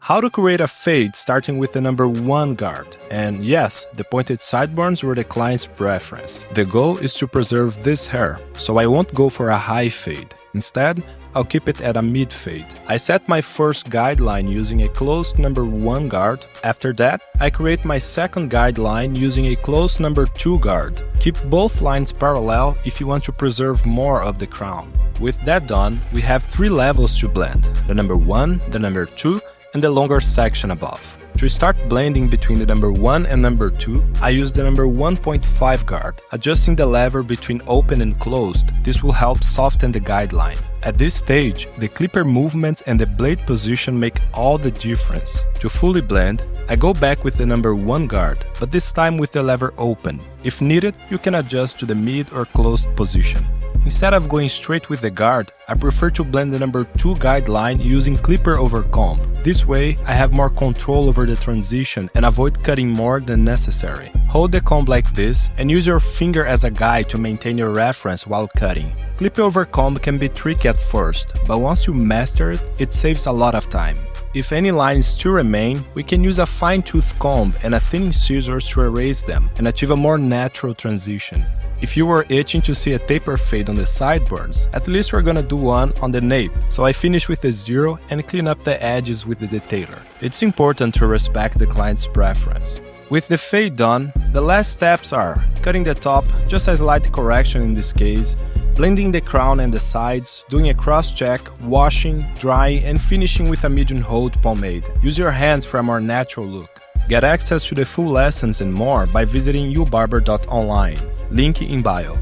How to create a fade starting with the number 1 guard. And yes, the pointed sideburns were the client's preference. The goal is to preserve this hair, so I won't go for a high fade. Instead, I'll keep it at a mid fade. I set my first guideline using a closed number 1 guard. After that, I create my second guideline using a closed number 2 guard. Keep both lines parallel if you want to preserve more of the crown. With that done, we have 3 levels to blend: the number 1, the number 2, and the longer section above. To start blending between the number 1 and number 2, I use the number 1.5 guard, adjusting the lever between open and closed. This will help soften the guideline. At this stage, the clipper movements and the blade position make all the difference. To fully blend, I go back with the number 1 guard, but this time with the lever open. If needed, you can adjust to the mid or closed position. Instead of going straight with the guard, I prefer to blend the number 2 guideline using clipper over comb. This way, I have more control over the transition and avoid cutting more than necessary. Hold the comb like this and use your finger as a guide to maintain your reference while cutting. Clip over comb can be tricky at first, but once you master it, it saves a lot of time. If any lines still remain, we can use a fine-tooth comb and a thinning scissors to erase them and achieve a more natural transition. If you were itching to see a taper fade on the sideburns, at least we're gonna do one on the nape, so I finish with a 0 and clean up the edges with the detailer. It's important to respect the client's preference. With the fade done, the last steps are cutting the top, just a slight correction in this case, blending the crown and the sides, doing a cross-check, washing, drying, and finishing with a medium hold pomade. Use your hands for a more natural look. Get access to the full lessons and more by visiting ubarber.online. Link in bio.